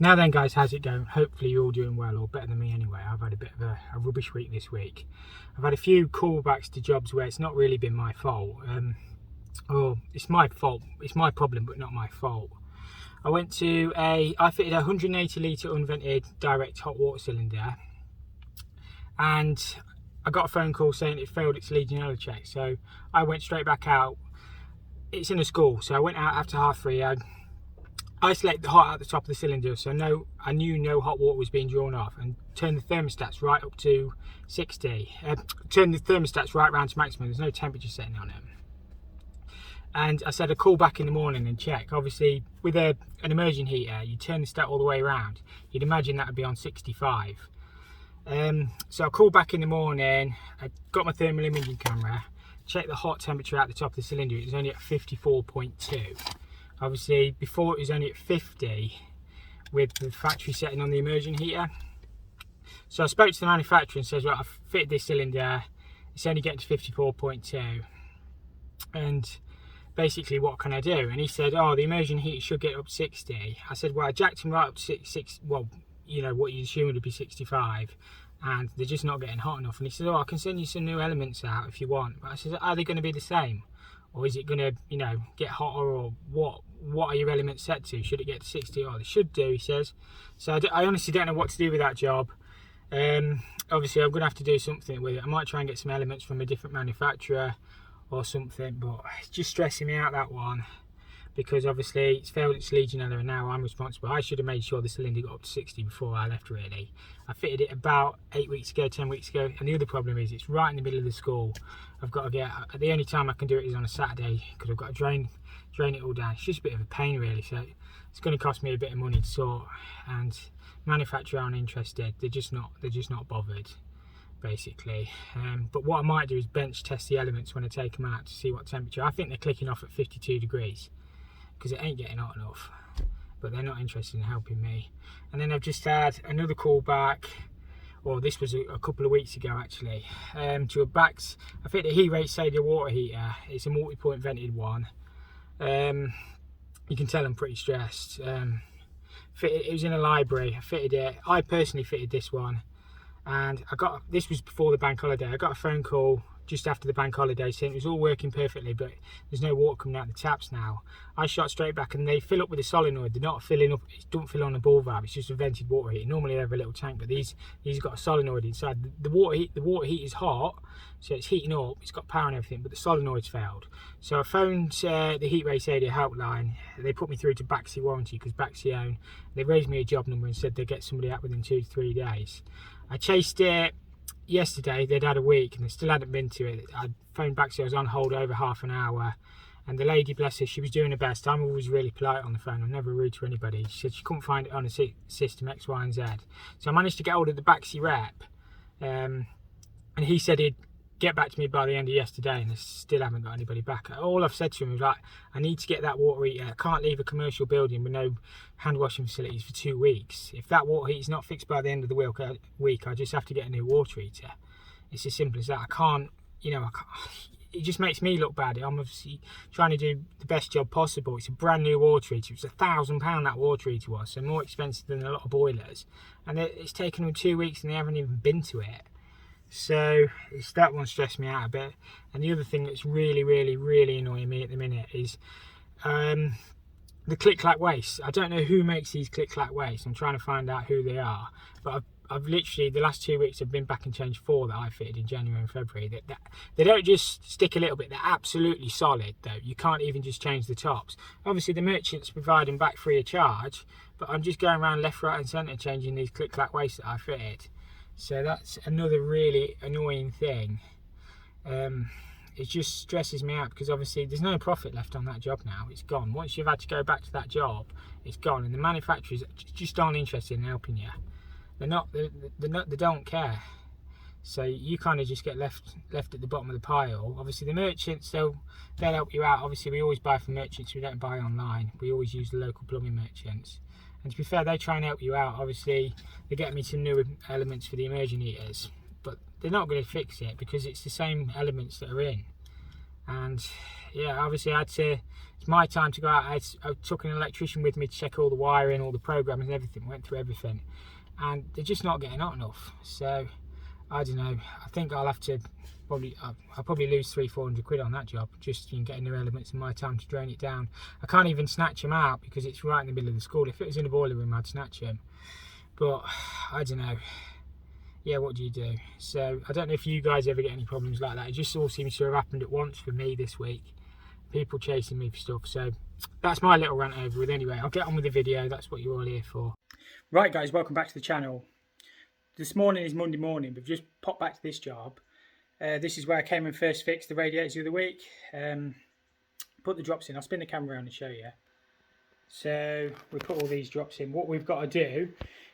Now then guys, how's it going? Hopefully you're all doing well, or better than me anyway. I've had a bit of a rubbish week this week. I've had a few callbacks to jobs where it's not really been my fault. Or it's my fault, it's my problem but not my fault. I fitted a 180 litre unvented direct hot water cylinder, and I got a phone call saying it failed its Legionella check. So I went straight back out. It's in a school, so I went out after 3:30. I isolated the hot at the top of the cylinder, so I knew no hot water was being drawn off, and turned the thermostats right up to 60. Turned the thermostats right round to maximum. There's no temperature setting on them. And I said I'd call back in the morning and check. Obviously, with an immersion heater, you turn the stat all the way around. You'd imagine that would be on 65. So I called back in the morning. I got my thermal imaging camera, checked the hot temperature at the top of the cylinder. It was only at 54.2. Obviously, before it was only at 50 with the factory setting on the immersion heater. So I spoke to the manufacturer and says, right, I've fitted this cylinder, it's only getting to 54.2. And basically, what can I do? And he said, oh, the immersion heater should get up to 60. I said, well, I jacked him right up to 6, well, you know, what you assume would be 65. And they're just not getting hot enough. And he said, oh, I can send you some new elements out if you want. But I said, are they going to be the same? Or is it going to, you know, get hotter, or what are your elements set to? Should it get to 60? Oh, they should do, he says. So I honestly don't know what to do with that job. Obviously, I'm going to have to do something with it. I might try and get some elements from a different manufacturer or something, but it's just stressing me out, that one, because obviously it's failed its Legionella and now I'm responsible. I should have made sure the cylinder got up to 60 before I left, really. I fitted it about 8 weeks ago, 10 weeks ago, and the other problem is it's right in the middle of the school. I've got to get, the only time I can do it is on a Saturday, because I've got to drain it all down. It's just a bit of a pain, really, so it's going to cost me a bit of money to sort, and manufacturer aren't interested. They're just not bothered, basically. But what I might do is bench test the elements when I take them out to see what temperature. I think they're clicking off at 52 degrees because it ain't getting hot enough, but they're not interested in helping me. And then I've just had another call back, or this was a couple of weeks ago actually, to a backs. I fit a heat rate saver water heater. It's a multi-point vented one. You can tell I'm pretty stressed. It was in a library. I fitted it. I personally fitted this one, and this was before the bank holiday. I got a phone call just after the bank holiday saying it was all working perfectly, but there's no water coming out the taps now. I shot straight back, and they fill up with a solenoid. They're not filling up, it don't fill on a ball valve, it's just a vented water heater. Normally they have a little tank, but these got a solenoid inside. The water heat is hot, so it's heating up, it's got power and everything, but the solenoid's failed. So I phoned the Heat Ray Sadia helpline. They put me through to Baxi Warranty, because Baxi own. They raised me a job number and said they'd get somebody out within 2 to 3 days. I chased it yesterday. They'd had a week and they still hadn't been to it. I phoned back, so I was on hold over half an hour, and the lady, bless her, she was doing her best. I'm always really polite on the phone, I'm never rude to anybody. She said she couldn't find it on a system X, Y and Z. So I managed to get hold of the Baxi rep, and he said he'd get back to me by the end of yesterday, and I still haven't got anybody back. All I've said to him is, like, I need to get that water heater. I can't leave a commercial building with no hand washing facilities for 2 weeks. If that water heater is not fixed by the end of the week, I just have to get a new water heater. It's as simple as that. I can't, you know, it just makes me look bad. I'm obviously trying to do the best job possible. It's a brand new water heater. It was £1,000 that water heater was, so more expensive than a lot of boilers. And it's taken them 2 weeks and they haven't even been to it. So it's that one stressed me out a bit. And the other thing that's really, really, really annoying me at the minute is the click-clack wastes. I don't know who makes these click-clack wastes. I'm trying to find out who they are. But I've literally, the last 2 weeks, I've been back and changed 4 that I fitted in January and February. They don't just stick a little bit. They're absolutely solid, though. You can't even just change the tops. Obviously, the merchants provide them back free of charge. But I'm just going around left, right and centre changing these click-clack wastes that I fitted. So that's another really annoying thing. It just stresses me out, because obviously there's no profit left on that job now. It's gone. Once you've had to go back to that job, it's gone. And the manufacturers just aren't interested in helping you. They don't care. So you kind of just get left at the bottom of the pile. Obviously the merchants, they'll help you out. Obviously we always buy from merchants. We don't buy online. We always use the local plumbing merchants. And to be fair, they try and help you out. Obviously, they get me some new elements for the immersion heaters, but they're not going to fix it because it's the same elements that are in. And yeah, obviously I had to It's my time to go out. I took an electrician with me to check all the wiring, all the programming and everything, went through everything, and they're just not getting hot enough. So I don't know, I think I'll have to I'll probably lose 300-400 quid on that job, just in getting new elements in my time to drain it down. I can't even snatch them out because it's right in the middle of the school. If it was in a boiler room, I'd snatch them, but I don't know. Yeah, what do you do? So I don't know if you guys ever get any problems like that. It just all seems to have happened at once for me this week. People chasing me for stuff. So that's my little rant over with. Anyway, I'll get on with the video. That's what you're all here for. Right guys, welcome back to the channel. This morning is Monday morning. We've just popped back to this job. This is where I came and first fixed the radiators the other week. Put the drops in. I'll spin the camera around and show you. So we put all these drops in. What we've got to do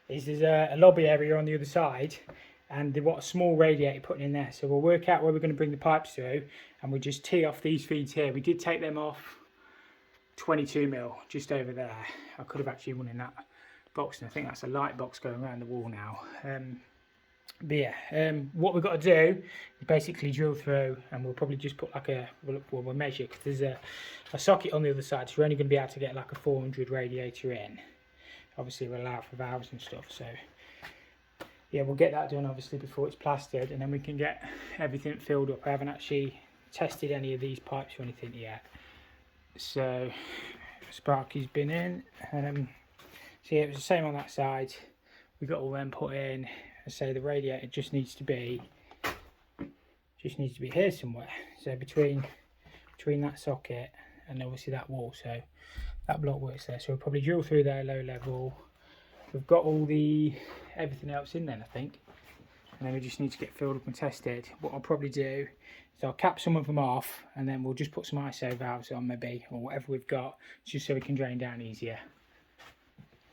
is there's a lobby area on the other side, and they've got a small radiator putting in there. So we'll work out where we're going to bring the pipes through, and we'll just tee off these feeds here. We did take them off 22mm, just over there. I could have actually run in that box, and I think that's a light box going around the wall now. But yeah, what we've got to do is basically drill through, and we'll probably just put like we'll measure, because there's a socket on the other side, so we're only going to be able to get like a 400 radiator in. Obviously we'll allow for valves and stuff, so yeah, we'll get that done obviously before it's plastered, and then we can get everything filled up. I haven't actually tested any of these pipes or anything yet, so Sparky's been in. So yeah, it was the same on that side. We got all them put in. I say the radiator just needs to be here somewhere. So between that socket and obviously that wall, so that block works there. So we'll probably drill through there low level. We've got all everything else in there, I think, and then we just need to get filled up and tested. What I'll probably do is I'll cap some of them off, and then we'll just put some ISO valves on maybe, or whatever we've got, just so we can drain down easier.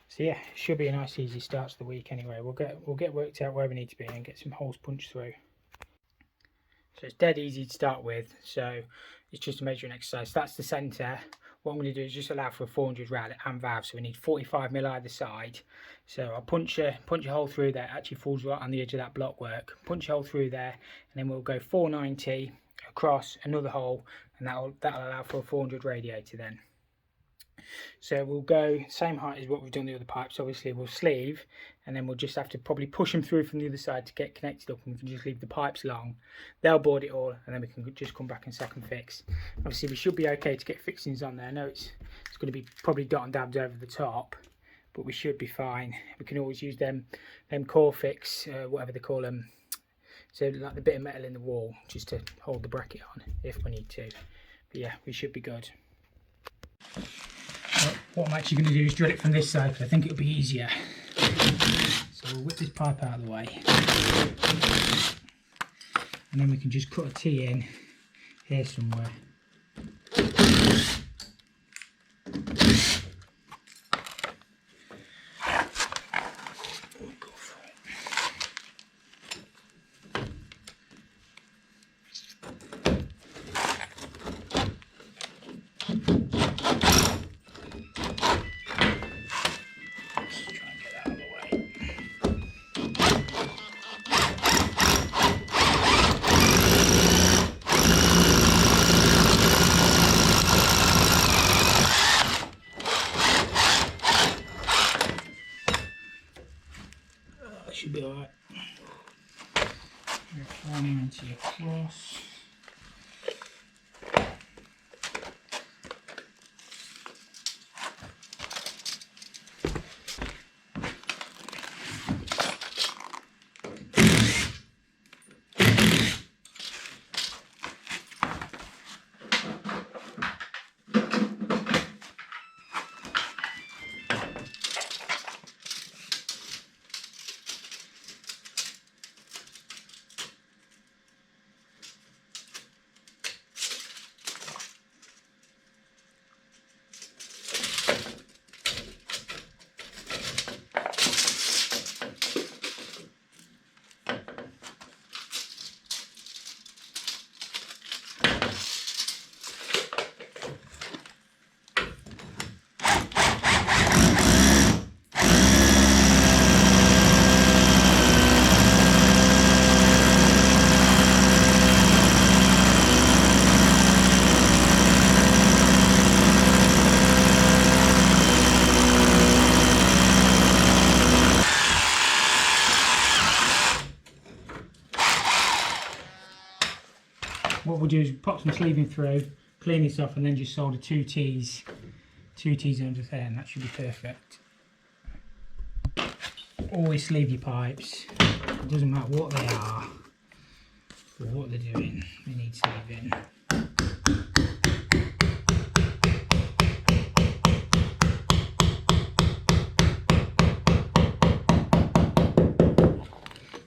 So yeah, it should be a nice easy start to the week anyway. We'll get worked out where we need to be and get some holes punched through. So it's dead easy to start with, so it's just a measuring exercise. That's the centre. What I'm going to do is just allow for a 400 rad and valve, so we need 45mm either side. So I'll punch a hole through there. It actually falls right on the edge of that block work. Punch a hole through there, and then we'll go 490 across another hole, and that'll allow for a 400 radiator then. So we'll go same height as what we've done the other pipes. Obviously we'll sleeve, and then we'll just have to probably push them through from the other side to get connected up, and we can just leave the pipes long. They'll board it all, and then we can just come back and second fix. Obviously we should be okay to get fixings on there. I know it's going to be probably dot and dabbed over the top, but we should be fine. We can always use them core fix, whatever they call them, so like the bit of metal in the wall, just to hold the bracket on if we need to. But yeah, we should be good. What I'm actually going to do is drill it from this side, because I think it'll be easier. So we'll whip this pipe out of the way, and then we can just cut a T in here somewhere. Should be alright. You're forming into your cross. what we'll do is pop some sleeving through, clean this off, and then just solder 2Ts under there, and that should be perfect. Always sleeve your pipes. It doesn't matter what they are or what they're doing, they need sleeving.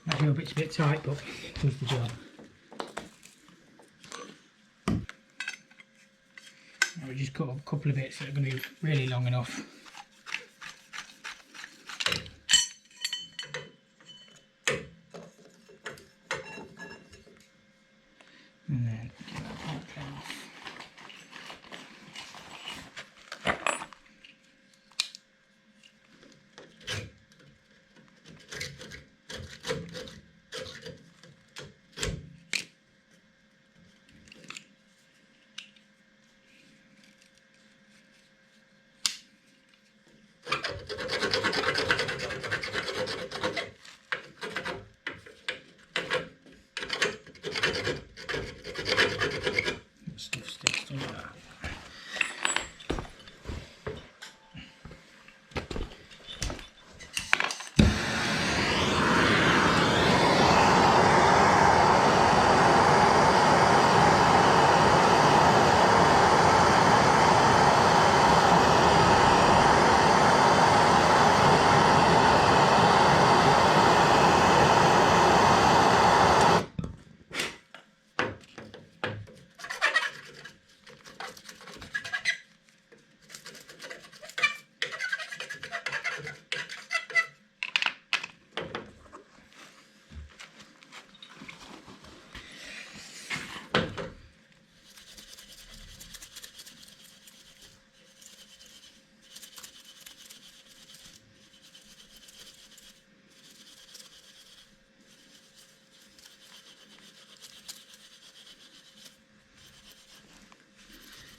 That little bit's a bit tight, but it does the job. Now we just cut up a couple of bits that are going to be really long enough. And then get that pipe off. Stuff sticks to that.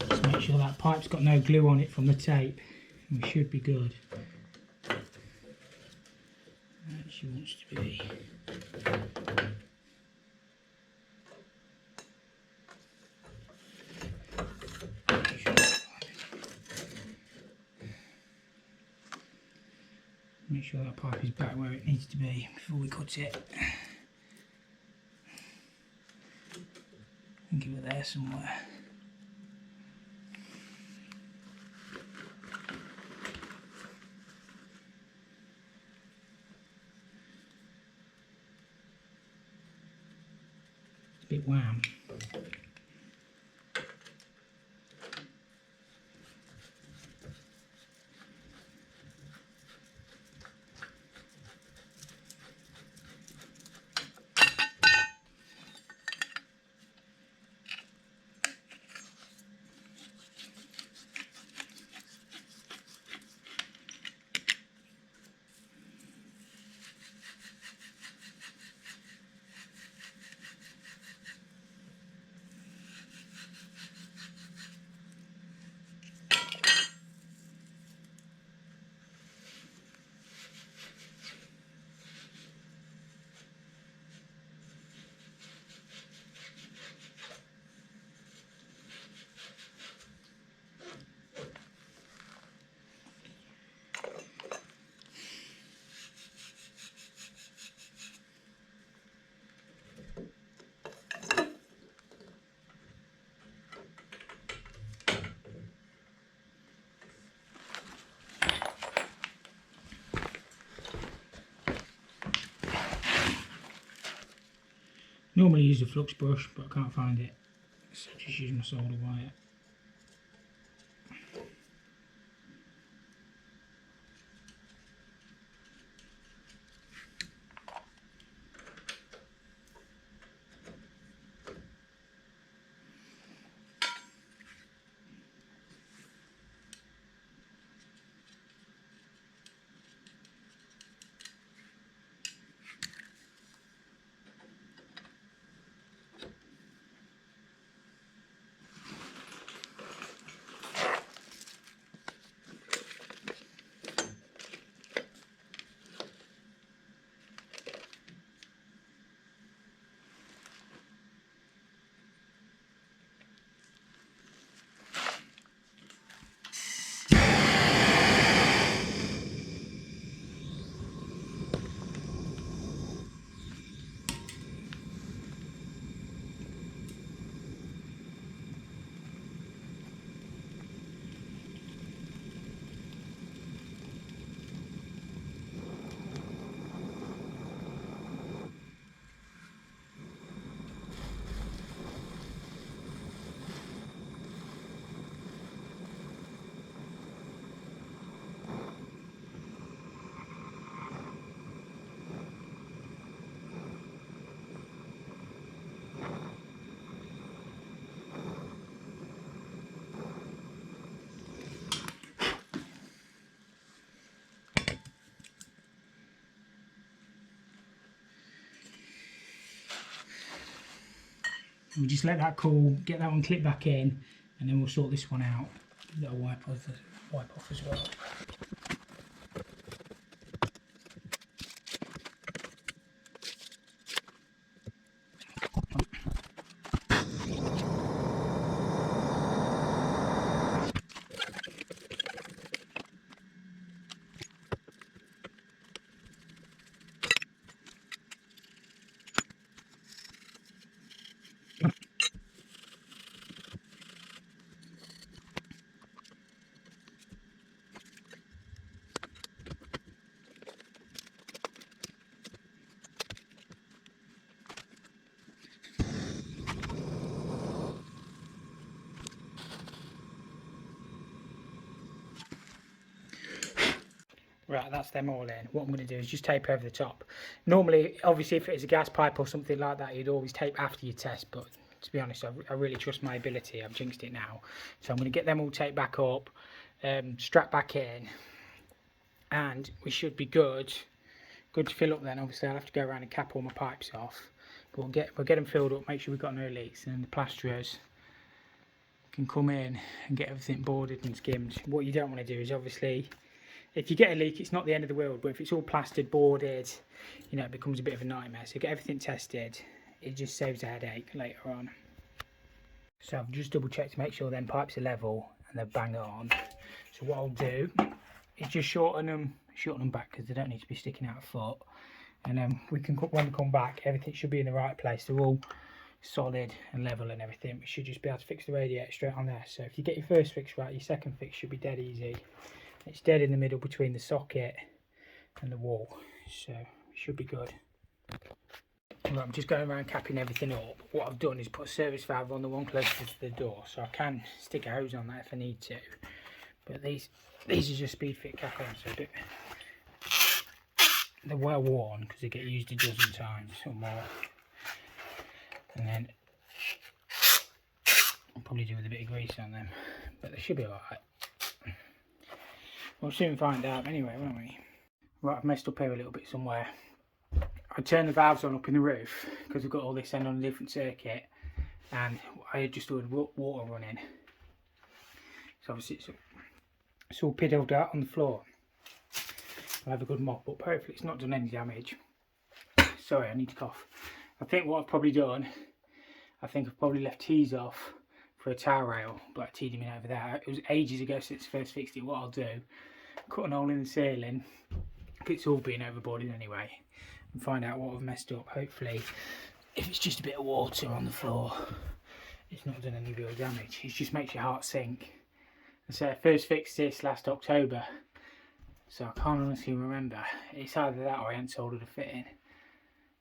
Just make sure that pipe's got no glue on it from the tape. We should be good. That she wants to be. Make sure that pipe is back where it needs to be before we cut it. I think it was there somewhere. It's a bit wham. Normally use a flux brush, but I can't find it, so just use my solder wire. And we just let that cool, get that one clipped back in, and then we'll sort this one out. That'll wipe off as well. Right, that's them all in. What I'm going to do is just tape over the top. Normally, obviously, if it's a gas pipe or something like that, you'd always tape after your test. But to be honest, I really trust my ability. I've jinxed it now. So I'm going to get them all taped back up, strap back in, and we should be good. Good to fill up then. Obviously, I'll have to go around and cap all my pipes off. But we'll get them filled up, make sure we've got no leaks, and the plasterers can come in and get everything boarded and skimmed. What you don't want to do is obviously, if you get a leak, it's not the end of the world, but if it's all plastered, boarded, you know, it becomes a bit of a nightmare. So get everything tested. It just saves a headache later on. So I've just double checked to make sure them pipes are level and they're bang on. So what I'll do is just shorten them back because they don't need to be sticking out a foot. And then we can, when we come back, everything should be in the right place. They're all solid and level and everything. We should just be able to fix the radiator straight on there. So if you get your first fix right, your second fix should be dead easy. It's dead in the middle between the socket and the wall, so it should be good. Right, I'm just going around capping everything up. What I've done is put a service valve on the one closest to the door, so I can stick a hose on that if I need to. But these are just speed fit cap on, so they're well worn because they get used a dozen times or more. And then I'll probably do with a bit of grease on them, but they should be alright. We'll soon find out anyway, won't we? Right, I've messed up here a little bit somewhere. I turned the valves on up in the roof because we've got all this end on a different circuit, and I had just ordered water running. So obviously it's all piddled out on the floor. I'll have a good mop up. Hopefully it's not done any damage. Sorry, I need to cough. I think what I've probably done, I've probably left tees off for a towel rail, but I teed him in over there. It was ages ago since I first fixed it. What I'll do, cut an hole in the ceiling, it's all being overboarded anyway, and find out what I've messed up. Hopefully, if it's just a bit of water on the floor, it's not done any real damage. It just makes your heart sink. So I first fixed this last October, so I can't honestly remember. It's either that or I hadn't soldered a fit in,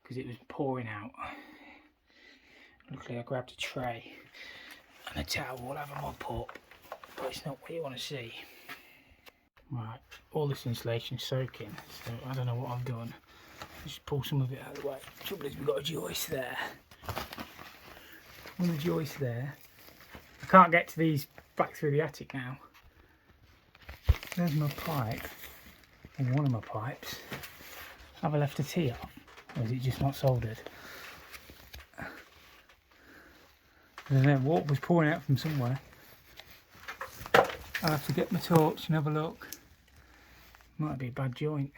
because it was pouring out. Luckily I grabbed a tray and a towel. Will have a mop up, but it's not what you want to see. Right, all this insulation's soaking, so I don't know what I've done. Just pull some of it out of the way. The trouble is we've got a joist there. On the joist there, I can't get to these back through the attic now. There's my pipe, or one of my pipes. Have I left a T off, or is it just not soldered? And then water was pouring out from somewhere. I'll have to get my torch and have a look. Might be a bad joint.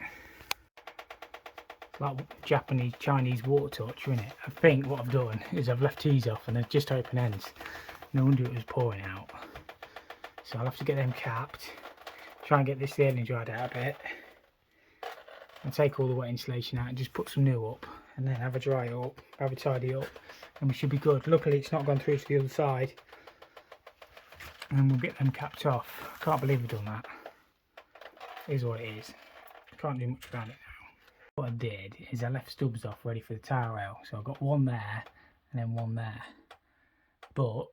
It's like Japanese, Chinese water torch, isn't it? I think what I've done is I've left tees off and they're just open ends. No wonder it was pouring out. So I'll have to get them capped. Try and get this ceiling dried out a bit. And take all the wet insulation out and just put some new up. And then have a dry up, have a tidy up. And we should be good. Luckily it's not gone through to the other side. And we'll get them capped off. I can't believe we've done that. It is what it is. Can't do much about it now. What I did is I left stubs off ready for the towel rail. So I've got one there and then one there. But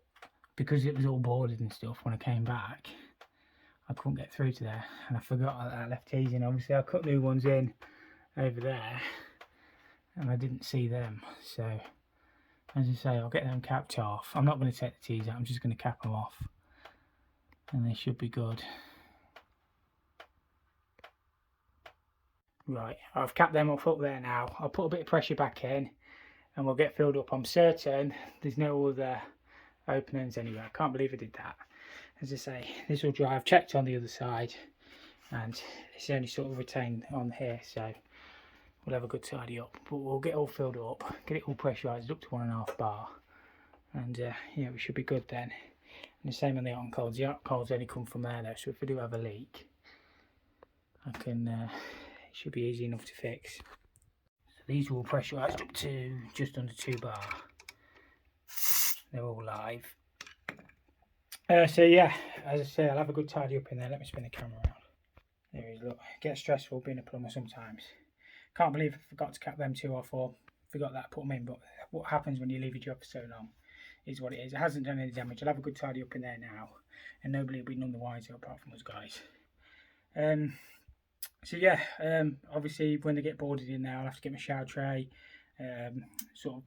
because it was all boarded and stuff when I came back, I couldn't get through to there. And I forgot that I left tees in. Obviously I cut new ones in over there and I didn't see them. So as I say, I'll get them capped off. I'm not going to take the tees out, I'm just going to cap them off. And they should be good. Right, I've capped them off up there now. I'll put a bit of pressure back in and we'll get filled up. I'm certain there's no other openings anywhere. I can't believe I did that. As I say, this will dry. I've checked on the other side and it's only sort of retained on here, so we'll have a good tidy up. But we'll get all filled up, get it all pressurised up to 1.5 bar, and yeah, we should be good then. And the same on the hot and colds. The hot and colds only come from there though, so if we do have a leak, I can it should be easy enough to fix. So these are all pressurised up to just under 2 bar. They're all live. So yeah, as I say, I'll have a good tidy up in there. Let me spin the camera around. There he is, look. It gets stressful being a plumber sometimes. Can't believe I forgot to cap them 2 off, or forgot that I put them in, but what happens when you leave your job for so long is what it is. It hasn't done any damage. I'll have a good tidy up in there now, and nobody will be none the wiser apart from us guys. So yeah, obviously when they get boarded in there, I'll have to get my shower tray, sort of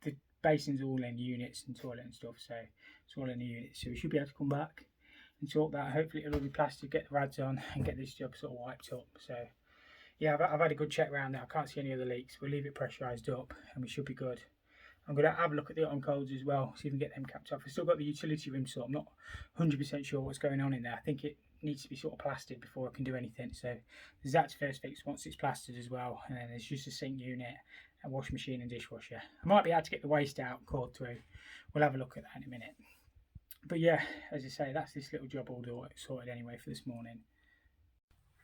the basin's all in units and toilet and stuff, so it's all in the units, so we should be able to come back and sort that. Hopefully it'll all be plastered, get the rads on and get this job sort of wiped up. So yeah, I've had a good check around there. I can't see any other leaks. We'll leave it pressurised up and we should be good. I'm going to have a look at the hot and colds as well, see if we can get them capped off. I've still got the utility room, so I'm not 100% sure what's going on in there. I think it needs to be sort of plastered before I can do anything. So there's that to first fix once it's plastered as well. And then there's just a sink unit, a washing machine and dishwasher. I might be able to get the waste out, cord through. We'll have a look at that in a minute. But yeah, as I say, that's this little job all sorted anyway for this morning.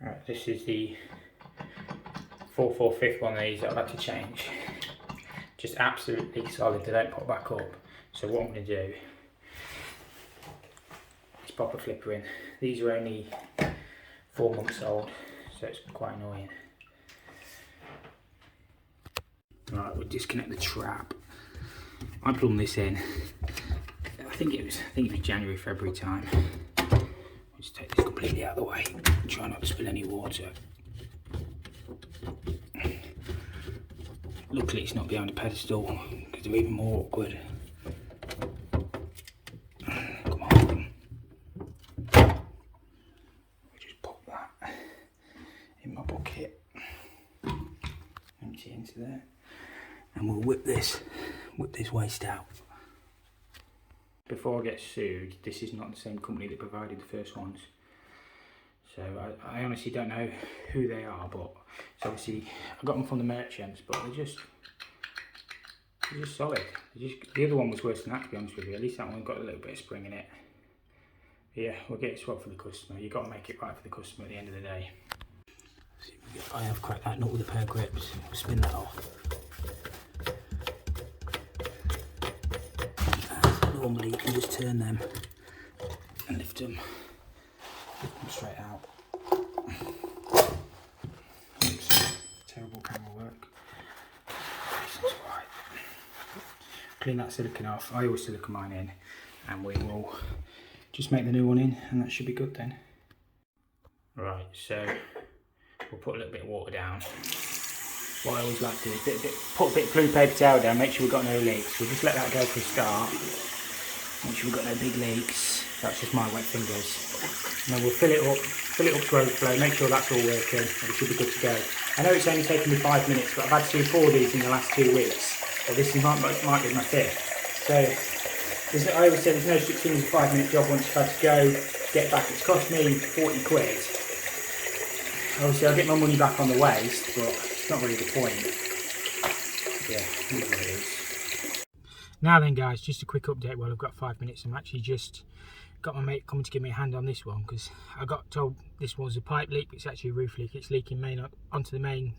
Right, this is the 4/4/5 one of these that I've had to change. Just absolutely solid, they don't pop back up. So what I'm going to do is pop a flipper in. These are only 4 months old, so it's quite annoying. Right, we'll disconnect the trap. I plumbed this in. I think it was January, February time. Just take this completely out of the way. Try not to spill any water. Luckily it's not behind a pedestal because they're even more awkward. Come on. I'll just pop that in my bucket. Empty into there. And we'll whip this waste out. Before I get sued, this is not the same company that provided the first ones. So I honestly don't know who they are, but it's obviously I got them from the merchants, but they're just solid. The other one was worse than that, to be honest with you. At least that one got a little bit of spring in it. But yeah, we'll get it swapped for the customer. You've got to make it right for the customer at the end of the day. I have cracked that nut with a pair of grips. We'll spin that off. Normally you can just turn them and lift them straight out. Oops, terrible camera work. That's right. Clean that silicone off. I always silicone mine in, and we will just make the new one in, and that should be good then. Right, so we'll put a little bit of water down. What I always like to do is put a bit of blue paper towel down, make sure we've got no leaks. We'll just let that go for a start. Make sure we've got no big leaks. That's just my wet fingers. And then we'll fill it up to overflow, make sure that's all working, and we should be good to go. I know it's only taken me 5 minutes, but I've had to do 4 of these in the last 2 weeks. So this might be my 5th. So I always say there's no such thing as a 5-minute job once you've had to go, get back. It's cost me 40 quid. Obviously I'll get my money back on the waste, but it's not really the point. Yeah, that's what it is. Now then guys, just a quick update while I've got 5 minutes. I'm actually just got my mate coming to give me a hand on this one, because I got told this was a pipe leak, but it's actually a roof leak. It's leaking onto the main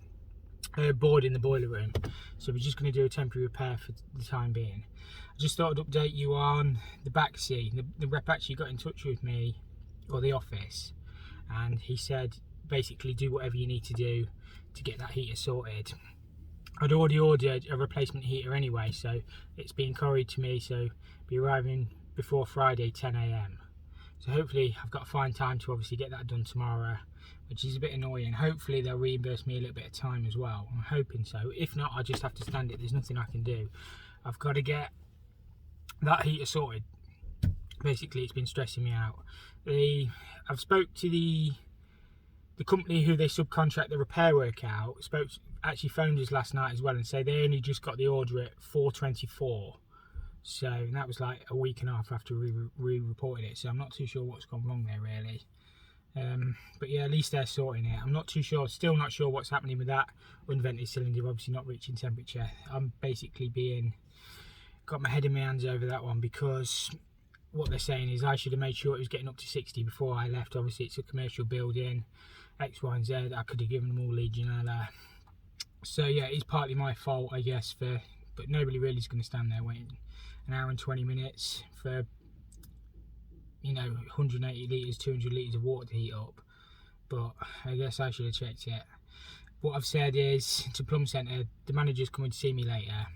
board in the boiler room. So we're just going to do a temporary repair for the time being. I just thought I'd update you on the back seat. The rep actually got in touch with me, or the office, and he said basically do whatever you need to do to get that heater sorted. I'd already ordered a replacement heater anyway, so it's been couried to me, so be arriving before Friday 10 AM. So hopefully I've got a fine time to obviously get that done tomorrow, which is a bit annoying. Hopefully they'll reimburse me a little bit of time as well. I'm hoping so. If not, I just have to stand it. There's nothing I can do. I've got to get that heater sorted. Basically it's been stressing me out. I've spoke to the the company who they subcontract the repair work out actually phoned us last night as well and say they only just got the order at 4:24. So that was like a week and a half after we reported it. So I'm not too sure what's gone wrong there really. But yeah, at least they're sorting it. I'm not too sure, still not sure what's happening with that unvented cylinder, obviously not reaching temperature. I'm basically got my head in my hands over that one, because what they're saying is I should have made sure it was getting up to 60 before I left. Obviously it's a commercial building, X, Y and Z. I could have given them all Legionella. So yeah, it's partly my fault, I guess, but nobody really is going to stand there waiting an hour and 20 minutes for, you know, 180 litres, 200 litres of water to heat up. But I guess I should have checked it. What I've said is to Plum Centre, the manager's coming to see me later.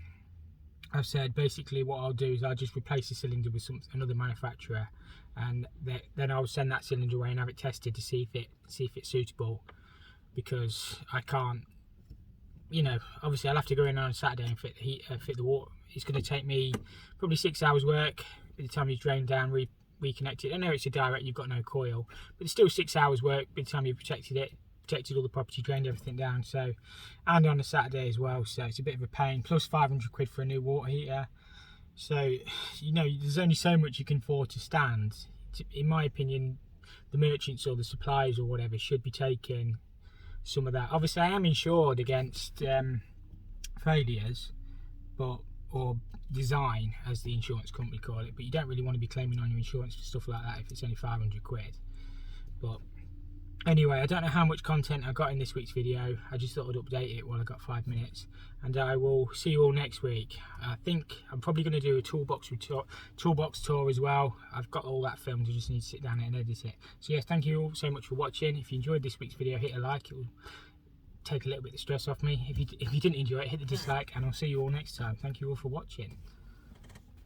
I've said basically what I'll do is I'll just replace the cylinder with another manufacturer, and then I'll send that cylinder away and have it tested to see if it's suitable, because I can't, you know, obviously I'll have to go in on Saturday and fit the water. It's going to take me probably 6 hours work by the time you've drained down, reconnect it. I know it's a direct, you've got no coil, but it's still 6 hours work by the time you've protected all the property, drained everything down. So, and on a Saturday as well, so it's a bit of a pain, plus 500 quid for a new water heater. So, you know, there's only so much you can afford to stand. In my opinion, the merchants or the suppliers or whatever should be taking some of that. Obviously I am insured against failures, or design, as the insurance company call it, but you don't really want to be claiming on your insurance for stuff like that if it's only 500 quid. But anyway, I don't know how much content I got in this week's video. I just thought I'd update it while I got 5 minutes, and I will see you all next week. I think I'm probably going to do a toolbox tour as well. I've got all that filmed, I just need to sit down and edit it. So yes, thank you all so much for watching. If you enjoyed this week's video, hit a like. It will take a little bit of stress off me. If you didn't enjoy it, hit the dislike, and I'll see you all next time. Thank you all for watching.